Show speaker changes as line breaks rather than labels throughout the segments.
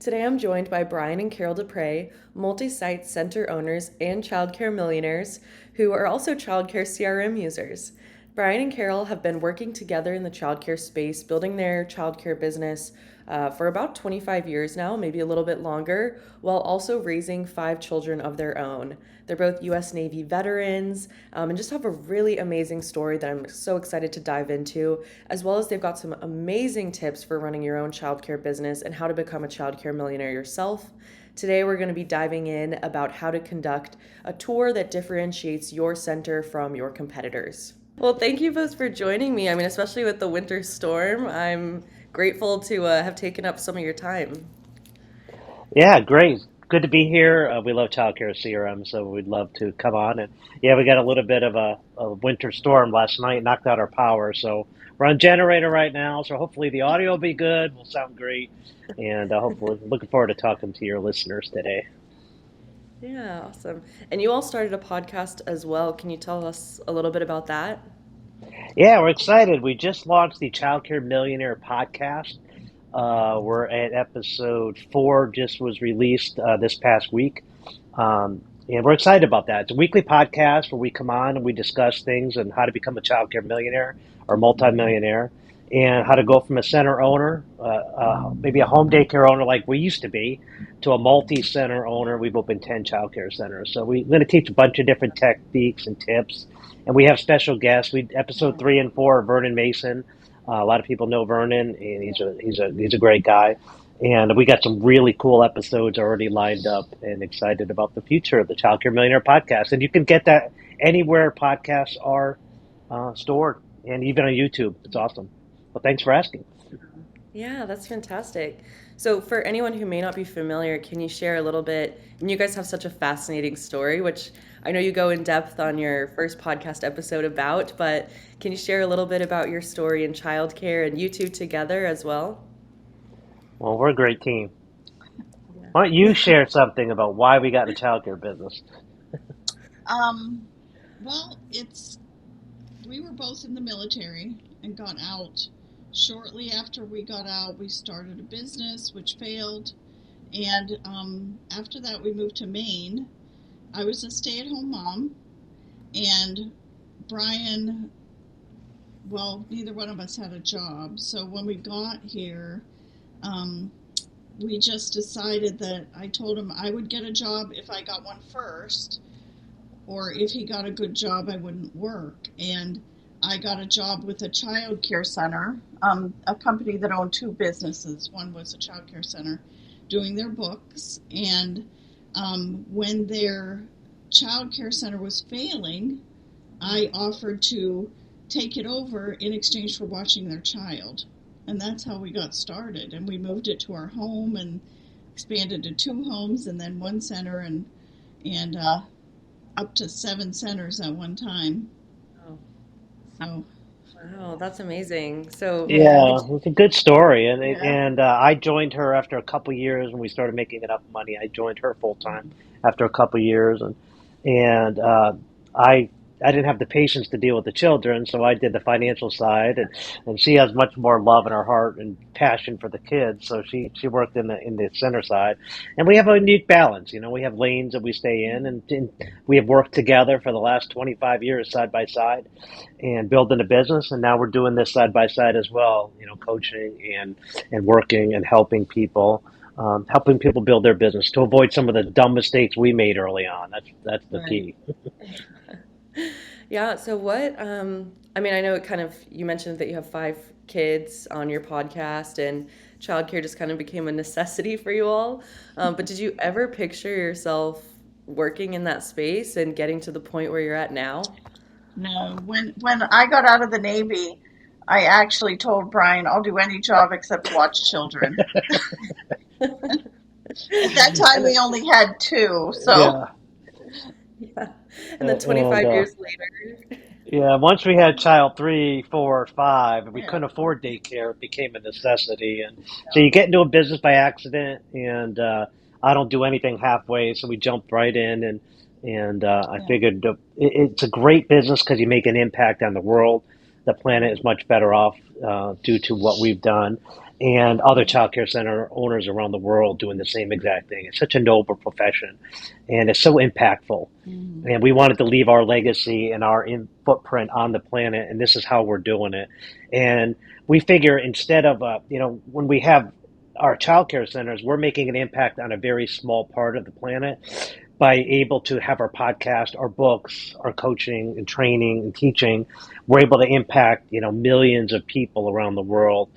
Today I'm joined by Brian and Carol Duprey, multi-site center owners and childcare millionaires who are also childcare CRM users. Brian and Carol have been working together in the childcare space, building their childcare business for about 25 years now, maybe a little bit longer, while also raising 5 children of their own. They're both U.S. Navy veterans and just have a really amazing story that I'm so excited to dive into, as well as they've got some amazing tips for running your own childcare business and how to become a childcare millionaire yourself. Today, we're going to be diving in about how to conduct a tour that differentiates your center from your competitors. Well, thank you both for joining me. I mean, especially with the winter storm, I'm grateful to have taken up some of your time.
Yeah, great. Good to be here. We love Childcare CRM, so we'd love to come on. And yeah, we got a little bit of a winter storm last night, knocked out our power. So we're on generator right now. So hopefully the audio will be good. Will sound great. And hopefully, looking forward to talking to your listeners today.
Yeah, awesome. And you all started a podcast as well. Can you tell us a little bit about that?
Yeah, we're excited. We just launched the Childcare Millionaire podcast. We're at episode 4, just was released this past week. And we're excited about that. It's a weekly podcast where we come on and we discuss things and how to become a childcare millionaire or multimillionaire and how to go from a center owner, maybe a home daycare owner like we used to be, to a multi-center owner. We've opened 10 childcare centers. So we're going to teach a bunch of different techniques and tips. And we have special guests. We episode 3 and 4 are Vernon Mason. A lot of people know Vernon, and he's a great guy. And we got some really cool episodes already lined up and excited about the future of the Childcare Millionaire podcast. And you can get that anywhere podcasts are stored and even on YouTube. It's awesome. Well, thanks for asking.
Yeah, that's fantastic. So, for anyone who may not be familiar, can you share a little bit? And you guys have such a fascinating story, which I know you go in depth on your first podcast episode about, but can you share a little bit about your story in childcare and you two together as well?
Well, we're a great team. Why don't
Yeah.
you share something about why we got in the childcare business?
Um, well, it's we were both in the military and got out. Shortly after we got out, we started a business which failed, and after that, we moved to Maine. I was a stay-at-home mom, and Brian, well, neither one of us had a job. So when we got here, um, we just decided that I told him I would get a job if I got one first, or if he got a good job, I wouldn't work. And I got a job with a child care center, a company that owned two businesses. One was a child care center doing their books. And when their child care center was failing, I offered to take it over in exchange for watching their child. And that's how we got started. And we moved it to our home and expanded to 2 homes and then one center and up to 7 centers at one time.
Oh,
So,
wow, that's amazing. So,
yeah,
Yeah, it's a good story, and
yeah,
I joined her after a couple years when we started making enough money. I joined her full time after a couple years, and I I didn't have the patience to deal with the children, so I did the financial side, and she has much more love in her heart and passion for the kids, so she worked in the center side, and we have a unique balance. You know, we have lanes that we stay in, and we have worked together for the last 25 years side by side and building a business, and now we're doing this side by side as well, you know, coaching and working and helping people build their business to avoid some of the dumb mistakes we made early on. That's the
right.
key.
yeah, so I mean, I know it kind of, you mentioned that you have 5 kids on your podcast and childcare just kind of became a necessity for you all. But did you ever picture yourself working in that space and getting to the point where you're at now?
No, when I got out of the Navy, I actually told Brian, I'll do any job except watch children. At that time,
And
we only had two, so
Yeah,
yeah. And then
and
25 years later.
yeah. Once we had child 3, 4, 5, and we
yeah,
couldn't afford daycare, it became a necessity. And so you get into a business by accident, and I don't do anything halfway, so we jumped right in, and I
yeah,
figured it's a great business because you make an impact on the world. the planet is much better off due to what we've done, and other child care center owners around the world doing the same exact thing. It's such a noble profession, and it's so impactful.
Mm-hmm.
And we wanted to leave our legacy and our footprint on the planet, and this is how we're doing it. And we figure instead of, when we have our child care centers, we're making an impact on a very small part of the planet by able to have our podcast, our books, our coaching and training and teaching. We're able to impact, millions of people around the world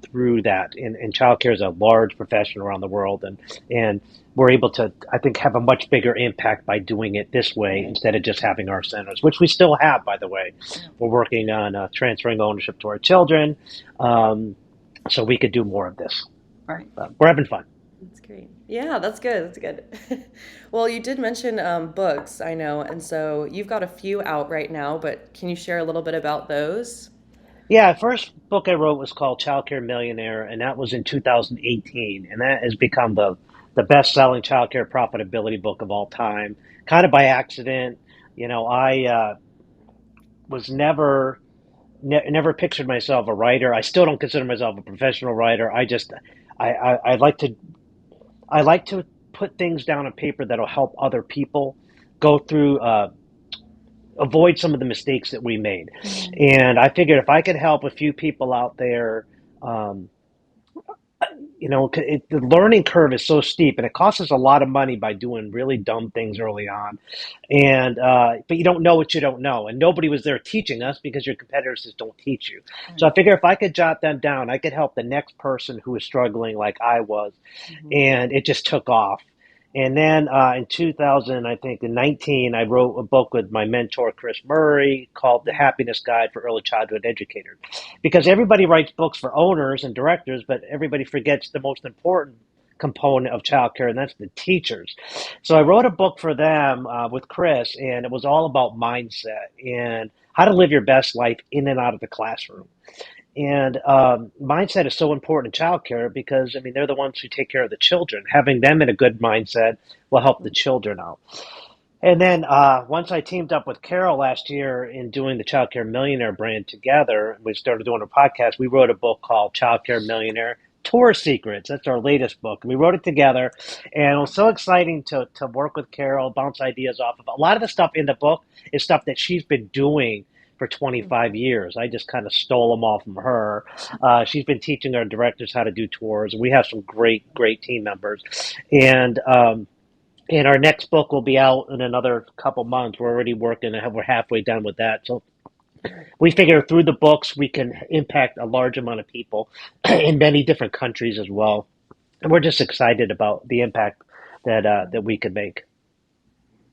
through that. And childcare is a large profession around the world, and we're able to, I think, have a much bigger impact by doing it this way instead of just having our centers, which we still have, by the way.
Yeah.
We're working on transferring ownership to our children, so we could do more of this.
Right.
We're having fun.
That's great. Yeah, that's good. That's good. Well, you did mention books, I know, and so you've got a few out right now, but can you share a little bit about those?
Yeah, first book I wrote was called Childcare Millionaire, and that was in 2018, and that has become the best-selling childcare profitability book of all time. Kind of by accident, I was never pictured myself a writer. I still don't consider myself a professional writer. I I like to put things down on paper that'll help other people go through. Avoid some of the mistakes that we made.
Mm-hmm.
And I figured if I could help a few people out there, um, the learning curve is so steep, and it costs us a lot of money by doing really dumb things early on. And but you don't know what you don't know, and nobody was there teaching us because your competitors just don't teach you. So
Right.
I figure if I could jot them down, I could help the next person who is struggling like I was,
Mm-hmm.
and it just took off. And then in 2000, I think in 19, I wrote a book with my mentor Chris Murray called The Happiness Guide for Early Childhood Educators, because everybody writes books for owners and directors, but everybody forgets the most important component of childcare, and that's the teachers. So I wrote a book for them with Chris, and it was all about mindset and how to live your best life in and out of the classroom. And mindset is so important in childcare because, I mean, they're the ones who take care of the children. Having them in a good mindset will help the children out. And then once I teamed up with Carol last year in doing the Childcare Millionaire brand together, we started doing a podcast. We wrote a book called Childcare Millionaire Tour Secrets. That's our latest book. And we wrote it together. And it was so exciting to work with Carol, bounce ideas off of. A lot of the stuff in the book is stuff that she's been doing for 25 years. I just kind of stole them all from her. She's been teaching our directors how to do tours. We have some great team members. And and our next book will be out in another couple months. We're already working, we're halfway done with that. So we figure through the books, we can impact a large amount of people in many different countries as well. And we're just excited about the impact that we could make.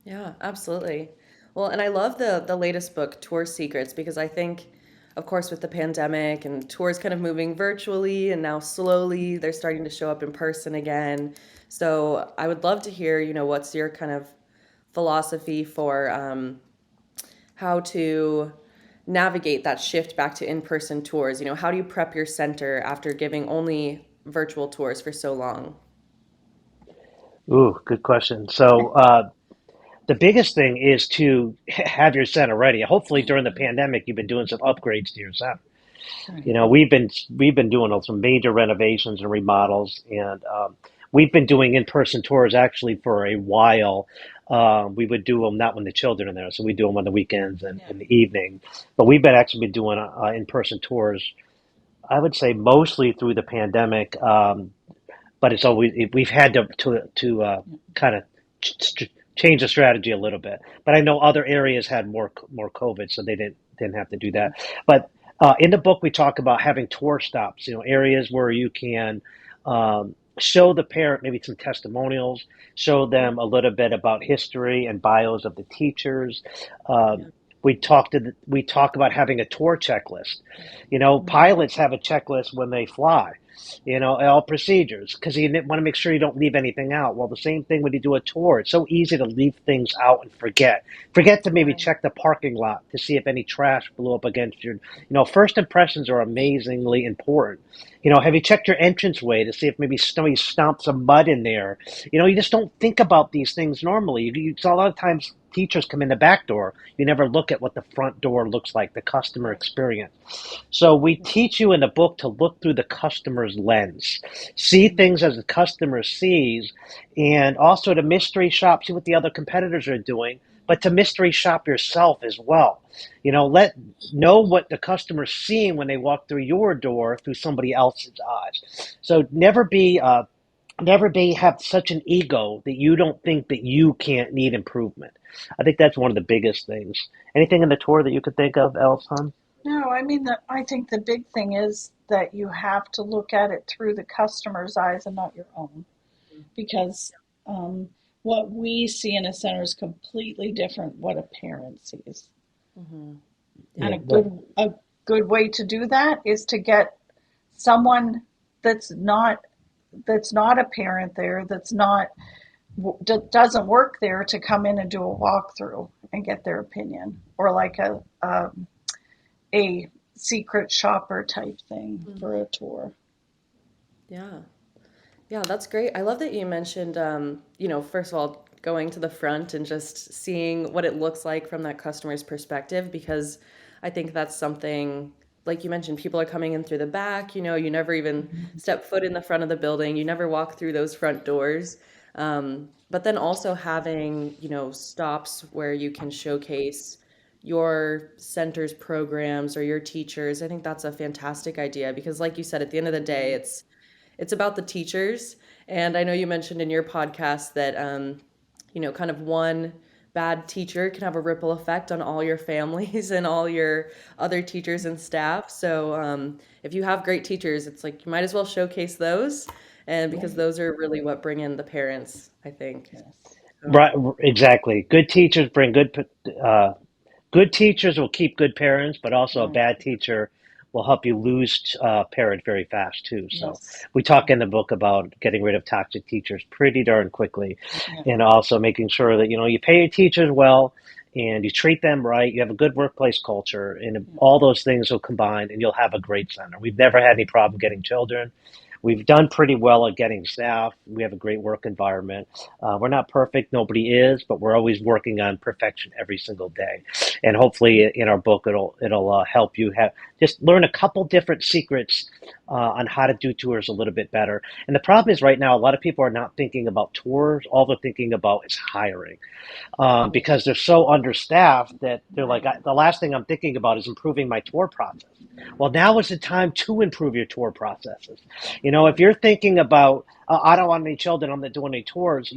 Yeah, absolutely. Well, and I love the latest book, Tour Secrets, because I think, of course, with the pandemic and tours kind of moving virtually, and now slowly they're starting to show up in person again. So I would love to hear, what's your kind of philosophy for how to navigate that shift back to in-person tours? How do you prep your center after giving only virtual tours for so long?
Ooh, good question. So the biggest thing is to have your center ready. Hopefully, during the pandemic, you've been doing some upgrades to your center.
Right.
We've been doing some major renovations and remodels, and we've been doing in-person tours actually for a while. We would do them not when the children are there, so we do them on the weekends and
Yeah.
in the evening. But we've been actually been doing in-person tours. I would say mostly through the pandemic, but it's always we've had to kind of change the strategy a little bit. But I know other areas had more COVID, so they didn't have to do that. But in the book, we talk about having tour stops. Areas where you can show the parent maybe some testimonials, show them a little bit about history and bios of the teachers.
Yeah.
We talk about having a tour checklist.
Mm-hmm.
Pilots have a checklist when they fly. All procedures because you want to make sure you don't leave anything out. Well, the same thing when you do a tour. It's so easy to leave things out and forget to maybe
Right.
check the parking lot to see if any trash blew up against your. First impressions are amazingly important. Have you checked your entranceway to see if maybe somebody stomped some mud in there? You just don't think about these things normally. So a lot of times teachers come in the back door. You never look at what the front door looks like, the customer experience. So we teach you in the book to look through the customer's lens, see things as the customer sees, and also to mystery shop, see what the other competitors are doing, but to mystery shop yourself as well. Know what the customer's seeing when they walk through your door through somebody else's eyes. So never be have such an ego that you don't think that you can't need improvement. I think that's one of the biggest things. Anything in the tour that you could think of, Elson?
No, I mean, I think the big thing is that you have to look at it through the customer's eyes and not your own, because what we see in a center is completely different what a parent sees.
Mm-hmm.
And a good way to do that is to get someone that's not a parent there, doesn't work there, to come in and do a walkthrough and get their opinion, or like a secret shopper type thing for a tour.
Yeah. Yeah, that's great. I love that you mentioned, first of all, going to the front and just seeing what it looks like from that customer's perspective, because I think that's something, like you mentioned, people are coming in through the back, you never even step foot in the front of the building, you never walk through those front doors. But then also having, stops where you can showcase your center's programs or your teachers. I think that's a fantastic idea because, like you said, at the end of the day, it's about the teachers. And I know you mentioned in your podcast that, kind of one bad teacher can have a ripple effect on all your families and all your other teachers and staff. So if you have great teachers, it's like you might as well showcase those. And because those are really what bring in the parents, I think.
Yes.
So,
Right, exactly. Good teachers bring good teachers will keep good parents, but also a
Right.
bad teacher will help you lose parents very fast too. So
Yes.
we talk in the book about getting rid of toxic teachers pretty darn quickly,
Yeah.
and also making sure that you pay your teachers well and you treat them right. You have a good workplace culture, and all those things will combine, and you'll have a great center. We've never had any problem getting children. We've done pretty well at getting staff. We have a great work environment. We're not perfect, nobody is, but we're always working on perfection every single day. And hopefully, in our book, it'll help you just learn a couple different secrets on how to do tours a little bit better. And the problem is right now, a lot of people are not thinking about tours. All they're thinking about is hiring because they're so understaffed that they're like, the last thing I'm thinking about is improving my tour process. Well, now is the time to improve your tour processes. If you're thinking about, I don't want any children, I'm not doing any tours,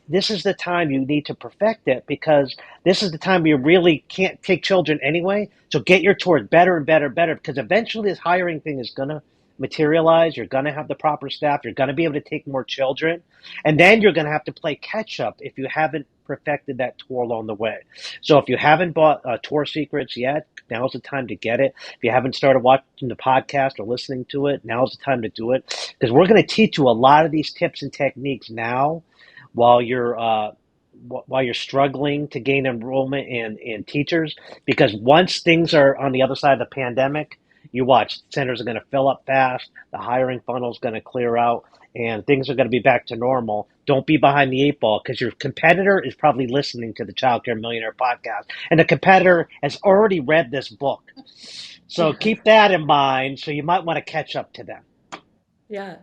this is the time you need to perfect it, because this is the time you really can't take children anyway. So get your tours better and better and better, because eventually this hiring thing is going to materialize. You're going to have the proper staff. You're going to be able to take more children. And then you're going to have to play catch up if you haven't perfected that tour along the way. So if you haven't bought Tour Secrets yet, now's the time to get it. If you haven't started watching the podcast or listening to it, now's the time to do it, because we're going to teach you a lot of these tips and techniques now while you're struggling to gain enrollment in teachers, because once things are on the other side of the pandemic, you watch, centers are going to fill up fast, the hiring funnel is going to clear out, and things are going to be back to normal. Don't be behind the eight ball, because your competitor is probably listening to the Childcare Millionaire podcast, and the competitor has already read this book. So keep that in mind. So you might want to catch up to them.
yeah.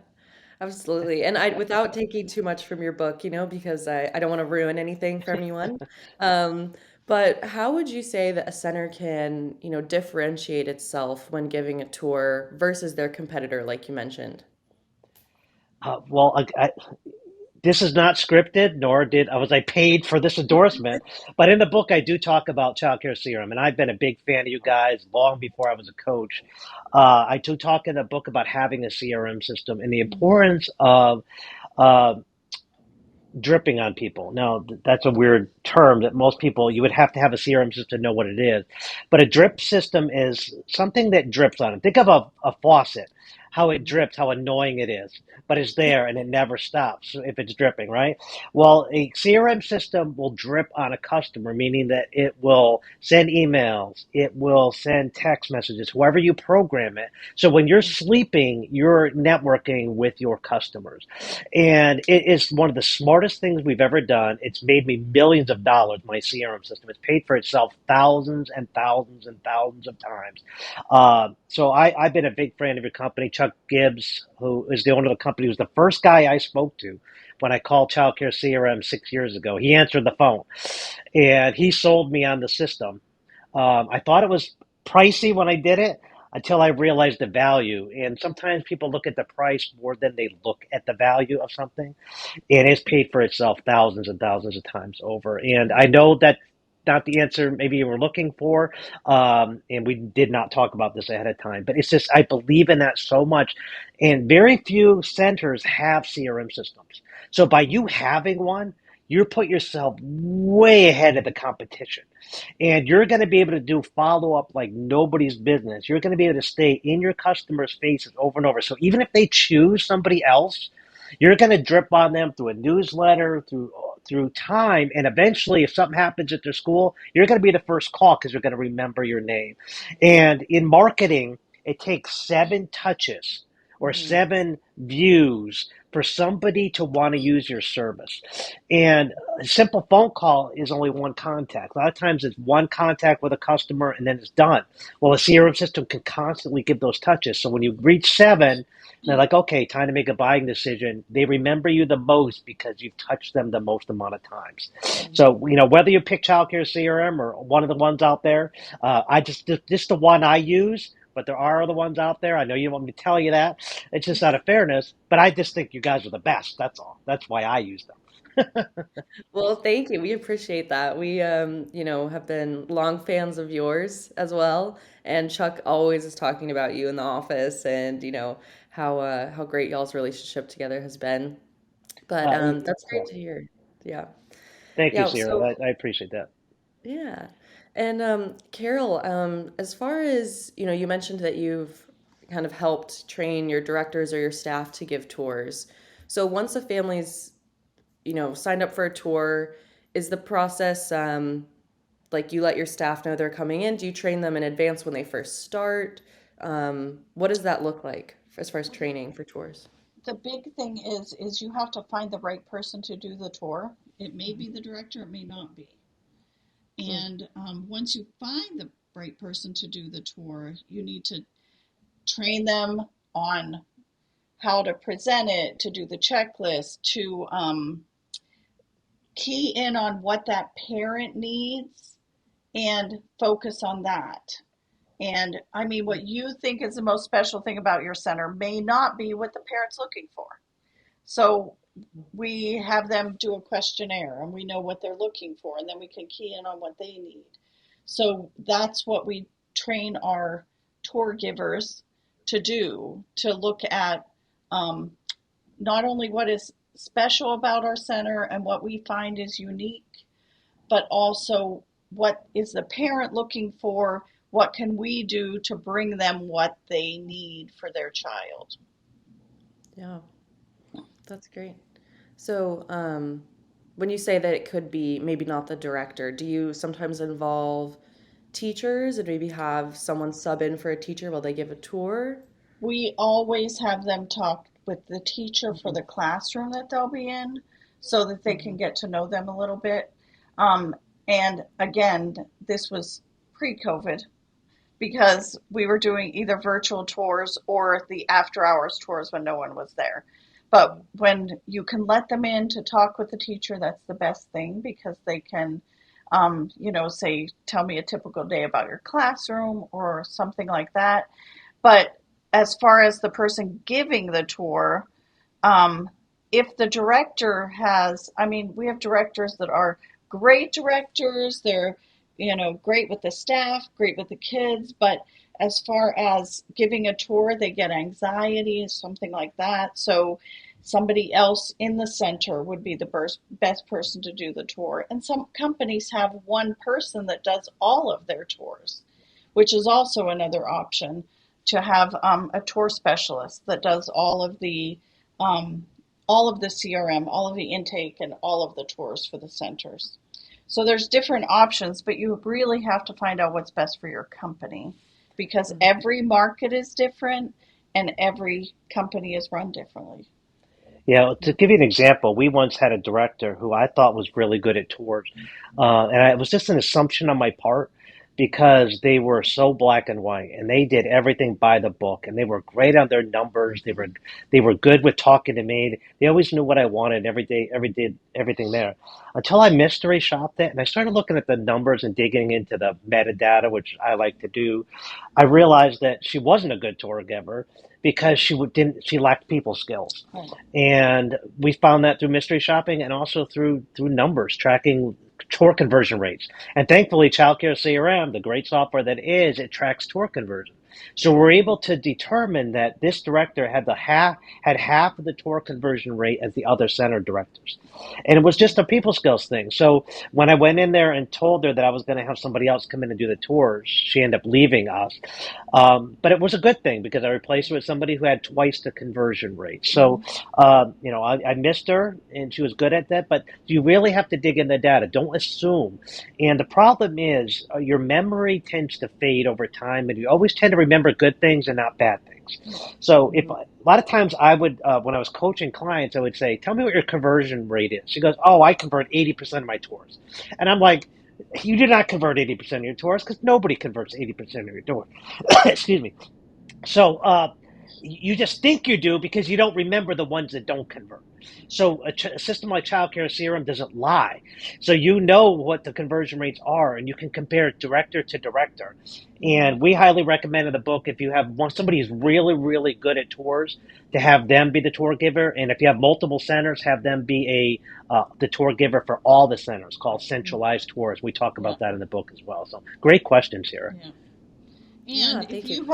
Absolutely. And without taking too much from your book, because I don't want to ruin anything for anyone. Um, but how would you say that a center can, differentiate itself when giving a tour versus their competitor, like you mentioned?
Well, this is not scripted, nor was I paid for this endorsement. But in the book, I do talk about Childcare CRM, and I've been a big fan of you guys long before I was a coach. I do talk in the book about having a CRM system and the importance of uh, dripping on people. Now, that's a weird term that most people, you would have to have a CRM system to know what it is. But a drip system is something that drips on it. Think of a faucet. how it drips, how annoying it is, but it's there and it never stops if it's dripping, right? Well, a CRM system will drip on a customer, meaning that it will send emails, it will send text messages, whoever you program it. So when you're sleeping, you're networking with your customers. And it is one of the smartest things we've ever done. It's made me millions of dollars, my CRM system. It's paid for itself thousands and thousands and thousands of times. I've been a big fan of your company. Chuck Gibbs, who is the owner of the company, was the first guy I spoke to when I called Childcare CRM 6 years ago. He answered the phone, and he sold me on the system. I thought it was pricey when I did it until I realized the value. And sometimes people look at the price more than they look at the value of something, and it's paid for itself thousands and thousands of times over. And I know that not the answer maybe you were looking for, and we did not talk about this ahead of time. But it's just I believe in that so much, and very few centers have CRM systems. So by you having one, you put yourself way ahead of the competition, and you're going to be able to do follow up like nobody's business. You're going to be able to stay in your customers' faces over and over. So even if they choose somebody else, you're going to drip on them through a newsletter, through time, and eventually, if something happens at their school, you're going to be the first call because they're going to remember your name. And in marketing, it takes 7 touches or
Mm-hmm.
7 views for somebody to want to use your service. And a simple phone call is only one contact. A lot of times it's one contact with a customer and then it's done. Well, a CRM system can constantly give those touches. So when you reach 7, they're like, okay, time to make a buying decision. They remember you the most because you've touched them the most amount of times. So, whether you pick Childcare CRM or one of the ones out there, this is the one I use, but there are other ones out there. I know you don't want me to tell you that. It's just out of fairness, but I just think you guys are the best. That's all. That's why I use them.
Well, thank you. We appreciate that. We, have been long fans of yours as well. And Chuck always is talking about you in the office and, how great y'all's relationship together has been. But that's
Yeah.
great to hear. Yeah.
Thank you,
Yeah.
Sarah.
So,
I appreciate that.
yeah. And Carol, as far as, you mentioned that you've kind of helped train your directors or your staff to give tours. So once a family's signed up for a tour, is the process like you let your staff know they're coming in? Do you train them in advance when they first start? What does that look like as far as training for tours?
The big thing is you have to find the right person to do the tour.
It may be the director, it may not be.
Mm.
And once you find the right person to do the tour, you need to train them on how to present it, to do the checklist, to key in on what that parent needs and focus on that. And I mean, what you think is the most special thing about your center may not be what the parent's looking for. So we have them do a questionnaire and we know what they're looking for, and then we can key in on what they need. So that's what we train our tour givers to do, to look at not only what is special about our center and what we find is unique, but also what is the parent looking for? What can we do to bring them what they need for their child?
Yeah, that's great. So, when you say that it could be maybe not the director, do you sometimes involve teachers and maybe have someone sub in for a teacher while they give a tour?
We always have them talk with the teacher for the classroom that they'll be in so that they can
Mhm.
get to know them a little bit. Um, and again, this was pre-COVID because we were doing either virtual tours or the after hours tours when no one was there. But when you can let them in to talk with the teacher, that's the best thing because they can, say, tell me a typical day about your classroom or something like that. But as far as the person giving the tour, um, if the director has, I mean, we have directors that are great directors. They're, great with the staff, great with the kids. But as far as giving a tour, they get anxiety, something like that. So somebody else in the center would be the best person to do the tour. And some companies have one person that does all of their tours, which is also another option. to have a tour specialist that does all of the CRM, all of the intake, and all of the tours for the centers. So there's different options, but you really have to find out what's best for your company because every market is different and every company is run differently.
Yeah, to give you an example, we once had a director who I thought was really good at tours, it was just an assumption on my part because they were so black and white, and they did everything by the book, and they were great on their numbers. They were good with talking to me. They always knew what I wanted every day, everything there. Until I mystery shopped it, and I started looking at the numbers and digging into the metadata, which I like to do. I realized that she wasn't a good tour giver because she lacked people skills.
Right.
And we found that through mystery shopping and also through numbers, tracking tour conversion rates. And thankfully, Childcare CRM, the great software that is, it tracks tour conversion. So we're able to determine that this director had half of the tour conversion rate as the other center directors. And it was just a people skills thing. So when I went in there and told her that I was going to have somebody else come in and do the tours, she ended up leaving us. But it was a good thing because I replaced her with somebody who had twice the conversion rate. So, I missed her and she was good at that, but you really have to dig in the data. Don't assume. And the problem is your memory tends to fade over time and you always tend to remember good things and not bad things. So if a lot of times I would, when I was coaching clients, I would say, tell me what your conversion rate is. She goes, oh, I convert 80% of my tours. And I'm like, you do not convert 80% of your tours because nobody converts 80% of your tours. Excuse me. So you just think you do because you don't remember the ones that don't convert. So a system like Childcare CRM doesn't lie. So you know what the conversion rates are, and you can compare director to director. And we highly recommend in the book if you have somebody who's really, really good at tours, to have them be the tour giver. And if you have multiple centers, have them be the tour giver for all the centers, called centralized tours. We talk about that in the book as well. So great questions here.
Yeah.
Yeah,
And
thank you.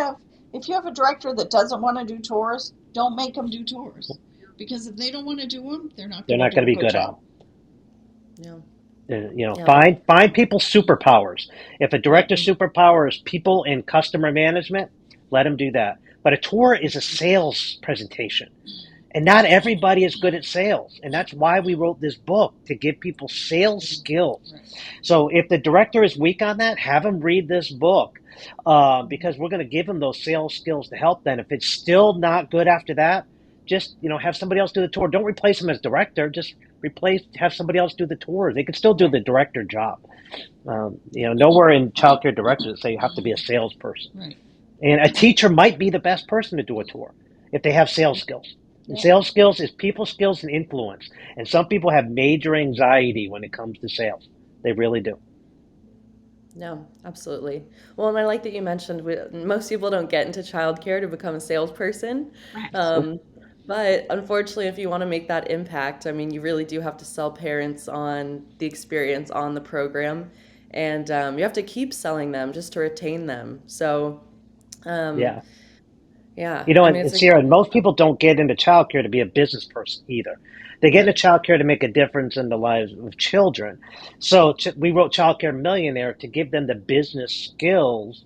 if you have a director that doesn't want to do tours, don't make them do tours because if they don't want to do them, they're not
They're
going to
not
do
going
a
to be
good
good at
job.
them.
Yeah. Yeah.
Find people's superpowers. If a director's superpower is people and customer management, let him do that. But a tour is a sales presentation. And not everybody is good at sales. And that's why we wrote this book, to give people sales skills.
Right.
So if the director is weak on that, have him read this book because we're going to give him those sales skills to help them. If it's still not good after that, just have somebody else do the tour. Don't replace him as director. Just have somebody else do the tour. They can still do the director job. Nowhere in childcare directors say you have to be a salesperson.
Right.
And a teacher might be the best person to do a tour if they have sales skills. And sales skills is people skills and influence. And some people have major anxiety when it comes to sales. They really do.
No, absolutely. Well, and I like that you mentioned most people don't get into childcare to become a salesperson.
Right.
Nope.
Um, but unfortunately, if you want to make that impact, I mean, you really do have to sell parents on the experience on the program. And you have to keep selling them just to retain them. So, um,
Yeah.
yeah, I mean,
And
it's a,
Sierra, most people don't get into childcare to be a business person either. They get into childcare to make a difference in the lives of children. So we wrote Childcare Millionaire to give them the business skills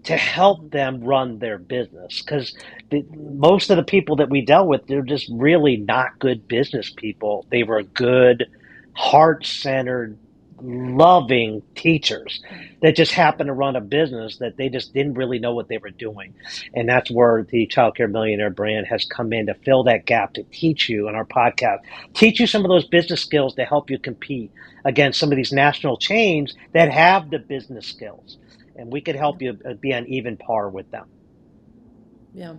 to help them run their business. Because most of the people that we dealt with, they're just really not good business people. They were good, heart-centered, loving teachers that just happened to run a business that they just didn't really know what they were doing. And that's where the Childcare Millionaire brand has come in to fill that gap, to teach you in our podcast, teach you some of those business skills to help you compete against some of these national chains that have the business skills. And we could help you be on even par with them.
yeah.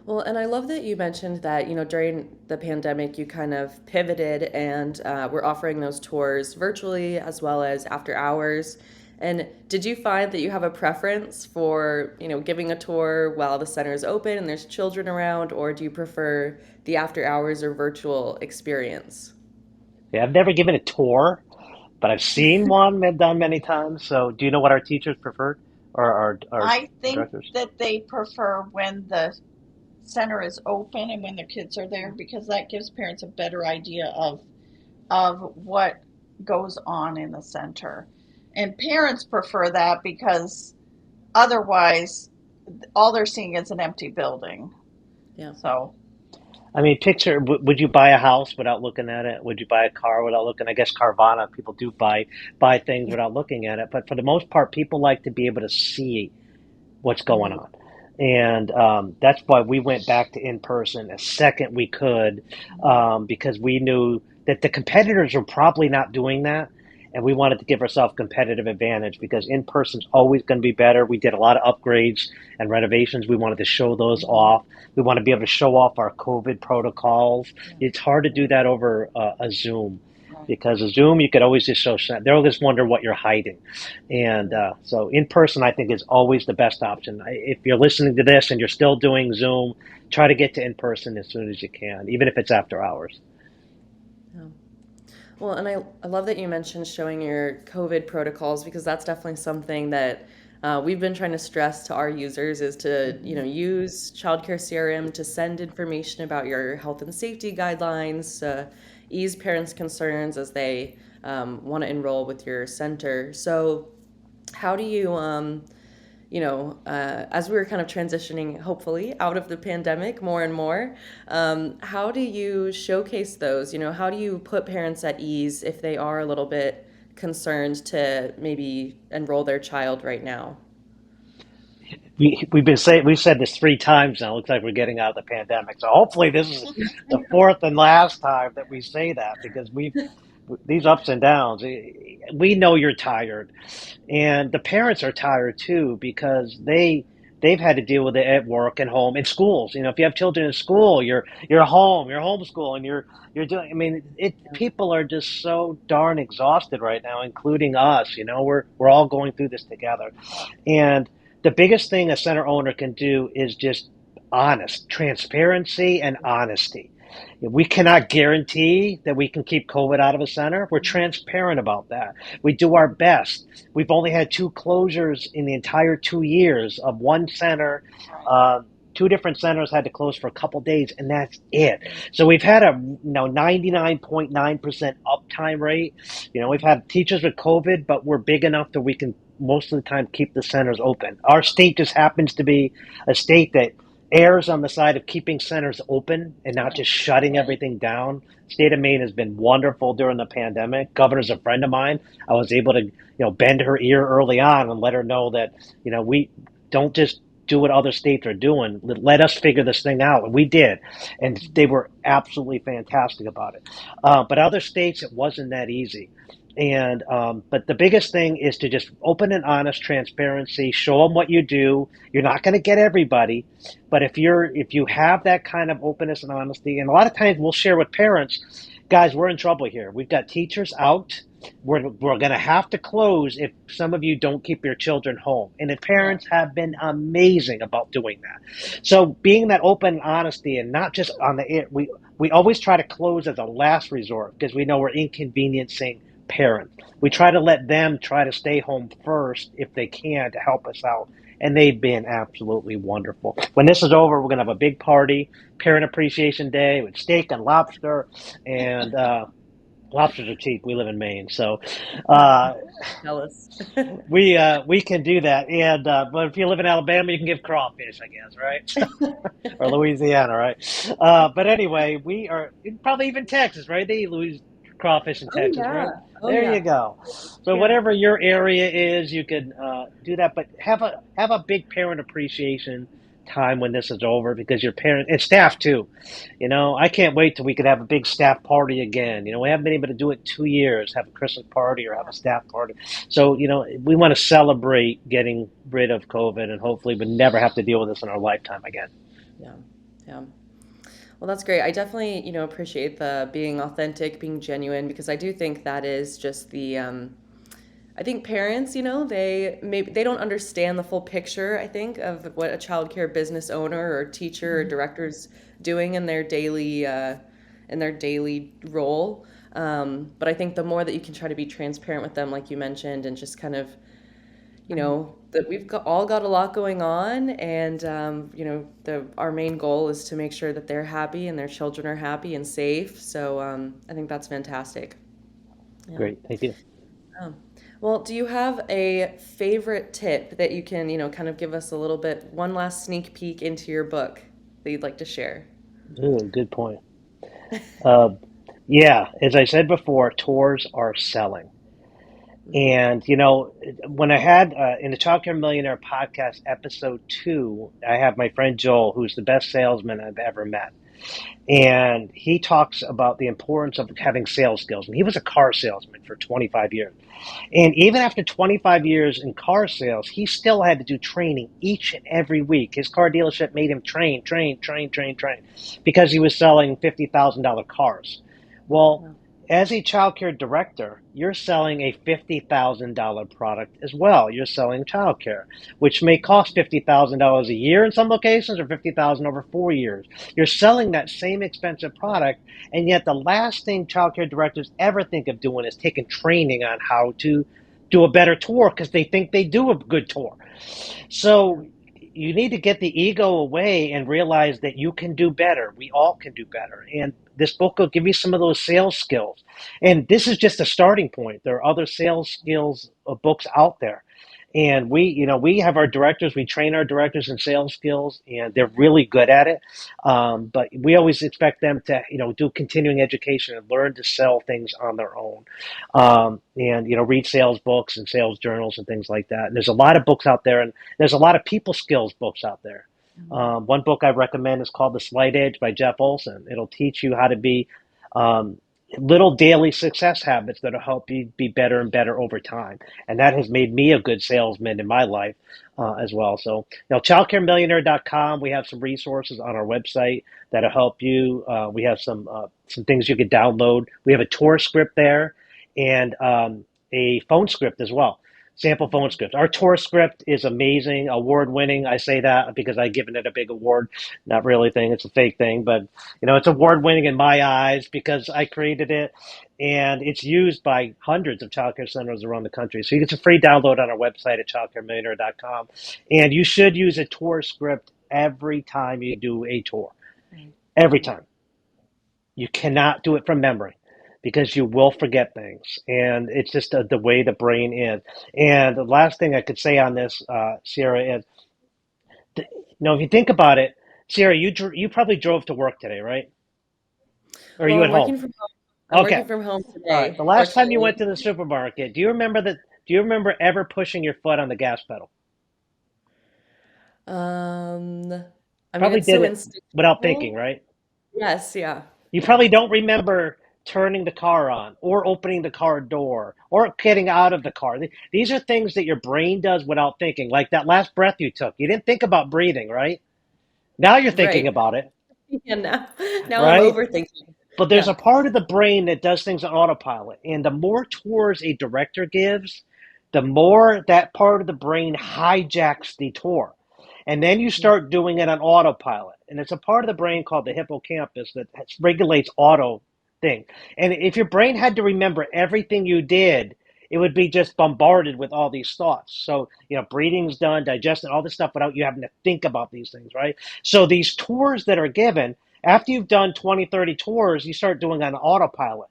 Well, and I love that you mentioned that, during the pandemic, you kind of pivoted and were offering those tours virtually as well as after hours. And did you find that you have a preference for, giving a tour while the center is open and there's children around, or do you prefer the after hours or virtual experience?
Yeah, I've never given a tour, but I've seen one done many times. So do you know what our teachers preferred, or our
I think
directors?
that they prefer when the center is open and when their kids are there because that gives parents a better idea of what goes on in the center. And parents prefer that because otherwise all they're seeing is an empty building.
Yeah.
So
I mean, picture, would you buy a house without looking at it? Would you buy a car without looking? I guess Carvana, people do buy things without looking at it, but for the most part, people like to be able to see what's going
Mm-hmm.
on. And that's why we went back to in person as second we could, because we knew that the competitors were probably not doing that. And we wanted to give ourselves competitive advantage because in person's always going to be better. We did a lot of upgrades and renovations. We wanted to show those
Mm-hmm.
off. We want to be able to show off our COVID protocols.
yeah,
It's hard to do
yeah,
that over a Zoom
right.
because a Zoom you could always just show. They'll just wonder what you're hiding. And so in person, I think is always the best option. If you're listening to this and you're still doing Zoom, try to get to in person as soon as you can, even if it's after hours.
Yeah. Well, and I love that you mentioned showing your COVID protocols because that's definitely something that we've been trying to stress to our users is to, use Childcare CRM to send information about your health and safety guidelines, ease parents' concerns as they want to enroll with your center. So, how do you, as we were kind of transitioning, hopefully, out of the pandemic more and more, how do you showcase those? How do you put parents at ease if they are a little bit concerned to maybe enroll their child right now?
We've said this three times now. It looks like we're getting out of the pandemic. So hopefully this is the fourth and last time that we say that because we've these ups and downs. We know you're tired, and the parents are tired too because they've had to deal with it at work and home and schools. If you have children in school, you're home, you're homeschooling, you're doing. I mean, people are just so darn exhausted right now, including us. We're all going through this together, and the biggest thing a center owner can do is just honest, transparency and honesty. We cannot guarantee that we can keep COVID out of a center. We're transparent about that. We do our best. We've only had two closures in the entire 2 years of one center.
Right.
Two different centers had to close for a couple days, and that's it. So we've had a 99.9% uptime rate. We've had teachers with COVID, but we're big enough that we can most of the time keep the centers open. Our state just happens to be a state that errs on the side of keeping centers open and not
Right.
just shutting
Right.
everything down. State of Maine has been wonderful during the pandemic. Governor's a friend of mine. I was able to, bend her ear early on and let her know that, we don't just do what other states are doing. Let us figure this thing out. And we did. And they were absolutely fantastic about it. But other states, it wasn't that easy. And but the biggest thing is to just open and honest transparency. Show them what you do. You're not going to get everybody, but if you have that kind of openness and honesty, and a lot of times we'll share with parents, guys, we're in trouble here. We've got teachers out. We're going to have to close if some of you don't keep your children home. And the
Right.
parents have been amazing about doing that. So being that open honesty and not just on the air, we always try to close as a last resort because we know we're inconveniencing parents. We try to let them try to stay home first if they can to help us out. And they've been absolutely wonderful. When this is over, we're going to have a big party, Parent Appreciation Day with steak and lobster. And lobsters are cheap. We live in Maine. So
Tell us.
we can do that. And but if you live in Alabama, you can give crawfish, I guess, right? Or Louisiana, right? But anyway, we are probably even Texas, right? They eat crawfish in
Oh
Texas,
yeah.
right?
Oh
There
yeah.
you go. So
Yeah.
whatever your area is, you can do that. But have a big parent appreciation time when this is over because your parent and staff too. I can't wait till we could have a big staff party again. We haven't been able to do it in 2 years, have a Christmas party or have a staff party. So we want to celebrate getting rid of COVID and hopefully we never have to deal with this in our lifetime again.
Yeah. Yeah. Well, that's great. I definitely, appreciate the being authentic, being genuine, because I do think that is just I think parents, they don't understand the full picture, I think, of what a childcare business owner or teacher or director's doing in their daily role. But I think the more that you can try to be transparent with them, like you mentioned, and just kind of that all got a lot going on, and our main goal is to make sure that they're happy and their children are happy and safe. So I think that's fantastic. Yeah.
Great, thank you.
Oh. Well, do you have a favorite tip that you can, kind of give us a little bit, one last sneak peek into your book that you'd like to share?
Ooh, good point. Uh, yeah, as I said before, tours are selling.
Mhm.
And, when I had in the Childcare Millionaire podcast, episode 2, I have my friend Joel, who's the best salesman I've ever met. And he talks about the importance of having sales skills. And he was a car salesman for 25 years. And even after 25 years in car sales, he still had to do training each and every week. His car dealership made him train, because he was selling $50,000 cars. Well,
Wow.
as a childcare director, you're selling a $50,000 product as well. You're selling childcare, which may cost $50,000 a year in some locations, or $50,000 over 4 years. You're selling that same expensive product, and yet the last thing childcare directors ever think of doing is taking training on how to do a better tour, because they think they do a good tour.
Yeah.
So you need to get the ego away and realize that you can do better. We all can do better. And this book will give you some of those sales skills. And this is just a starting point. There are other sales skills books out there. And we have our directors, we train our directors in sales skills, and they're really good at it. But we always expect them to, do continuing education and learn to sell things on their own. And, read sales books and sales journals and things like that. And there's a lot of books out there, and there's a lot of people skills books out there. One book I recommend is called The Slight Edge by Jeff Olson. It'll teach you how to be um, little daily success habits that'll help you be better and better over time. And that has made me a good salesman in my life as well. So, childcaremillionaire.com, we have some resources on our website that'll help you. We have some things you could download. We have a tour script there, and a phone script as well. Sample phone script. Our tour script is amazing, award winning. I say that because I've given it a big award. Not really thing, it's a fake thing, but it's award winning in my eyes because I created it, and it's used by hundreds of childcare centers around the country. So it's a free download on our website at childcaremillionaire.com. And you should use a tour script every time you do a tour.
Right.
Every time. You cannot do it from memory because you will forget things. And it's just the way the brain is. And the last thing I could say on this, Sierra, is, if you think about it, Sierra, you probably drove to work today, right? Or are
Well,
you at home?
I'm working
Okay.
from home
All right.
today,
The last time you went
fortunately.
to the supermarket, do you remember ever pushing your foot on the gas pedal?
Um, I mean,
Probably
it's
did
so
it without thinking,
instinctual.
right?
Yes, yeah.
You probably don't remember turning the car on or opening the car door or getting out of the car. These are things that your brain does without thinking, like that last breath you took. You didn't think about breathing, right? Now you're thinking
Right.
about it,
Yeah, now I'm
right?
overthinking.
But there's
Yeah.
a part of the brain that does things on autopilot. And the more tours a director gives, the more that part of the brain hijacks the tour. And then you
Mm.
start doing it on autopilot. And it's a part of the brain called the hippocampus that regulates auto thing. And if your brain had to remember everything you did, it would be just bombarded with all these thoughts. So, breathing's done, digesting, all this stuff without you having to think about these things, right? So these tours that are given, after you've done 20, 30 tours, you start doing on autopilot.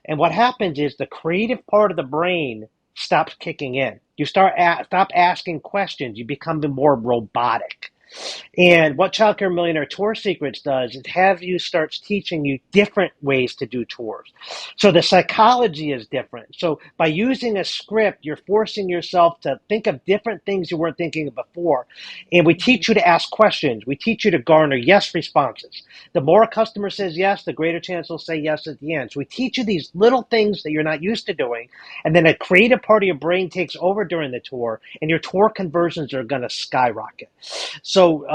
And what happens is the creative part of the brain stops kicking in. You stop asking questions. You become more robotic. And what Childcare Millionaire Tour Secrets does is have you starts teaching you different ways to do tours. So the psychology is different. So by using a script, you're forcing yourself to think of different things you weren't thinking of before. And we
Mhm.
teach you to ask questions. We teach you to garner yes responses. The more a customer says yes, the greater chance they'll say yes at the end. So we teach you these little things that you're not used to doing. And then a creative part of your brain takes over during the tour, and your tour conversions are going to skyrocket. So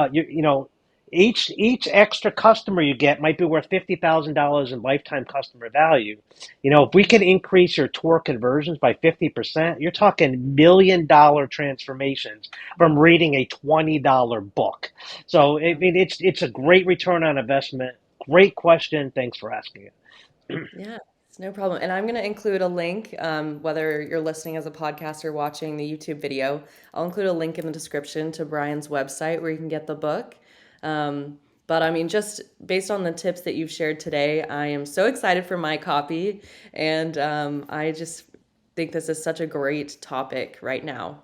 each extra customer you get might be worth $50,000 in lifetime customer value. If we can increase your tour conversions by 50%, you're talking $1 million transformations from reading a $20 book. So I
Yeah.
mean, it's a great return on investment. Great question. Thanks for asking it.
Yeah, it's no problem. And I'm going to include a link, whether you're listening as a podcast or watching the YouTube video. I'll include a link in the description to Brian's website where you can get the book. Um, but I mean, just based on the tips that you've shared today, I am so excited for my copy. And I just think this is such a great topic right now.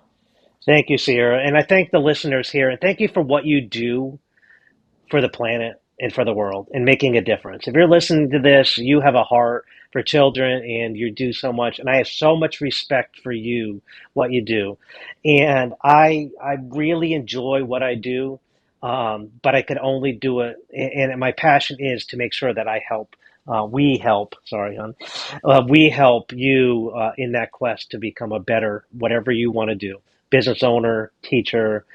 Thank you, Sierra. And I thank the listeners here. And thank you for what you do for the planet and for the world and making a difference. If you're listening to this, you have a heart for children and you do so much. And I have so much respect for you, what you do. And I really enjoy what I do, but I could only do it. And my passion is to make sure that I help. We help, sorry, hon. We help you in that quest to become a better, whatever you want to do, business owner, teacher,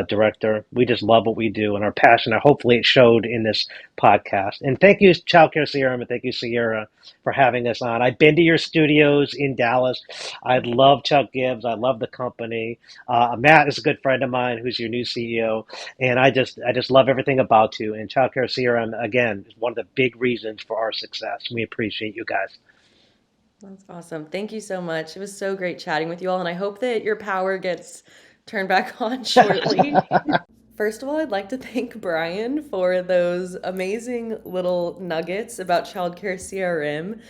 director. We just love what we do and our passion. Hopefully, it showed in this podcast. And thank you, Childcare CRM, and thank you, Sierra, for having us on. I've been to your studios in Dallas. I love Chuck Gibbs. I love the company. Matt is a good friend of mine, who's your new CEO, and I just love everything about you. And Childcare CRM again is one of the big reasons for our success. We appreciate you guys.
That's awesome. Thank you so much. It was so great chatting with you all, and I hope that your power gets turned back on shortly. First of all, I'd like to thank Brian for those amazing little nuggets about Childcare CRM.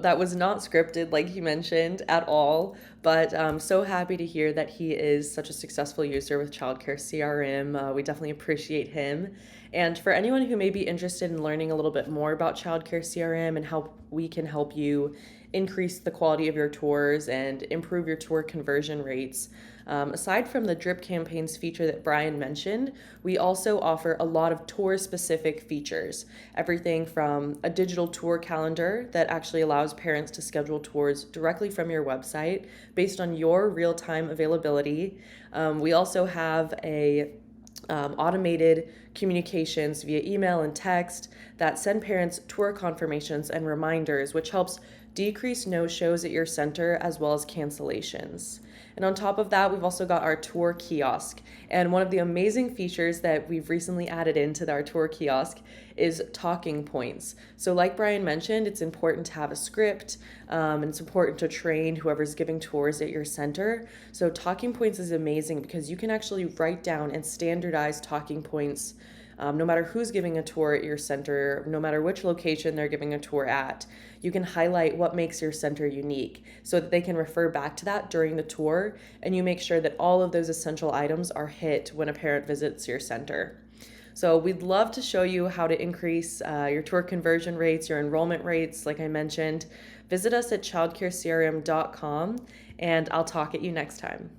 That was not scripted, like he mentioned, at all, but I'm so happy to hear that he is such a successful user with Childcare CRM. We definitely appreciate him. And for anyone who may be interested in learning a little bit more about Childcare CRM and how we can help you increase the quality of your tours and improve your tour conversion rates, aside from the drip campaigns feature that Brian mentioned, we also offer a lot of tour specific features. Everything from a digital tour calendar that actually allows parents to schedule tours directly from your website based on your real time availability. We also have a automated communications via email and text that send parents tour confirmations and reminders, which helps decrease no-shows at your center as well as cancellations. And on top of that, we've also got our tour kiosk. And one of the amazing features that we've recently added into our tour kiosk is talking points. So like Brian mentioned, it's important to have a script, and it's important to train whoever's giving tours at your center. So talking points is amazing because you can actually write down and standardize talking points, no matter who's giving a tour at your center, no matter which location they're giving a tour at. You can highlight what makes your center unique so that they can refer back to that during the tour, and you make sure that all of those essential items are hit when a parent visits your center. So we'd love to show you how to increase your tour conversion rates, your enrollment rates, like I mentioned. Visit us at childcarecrm.com, and I'll talk at you next time.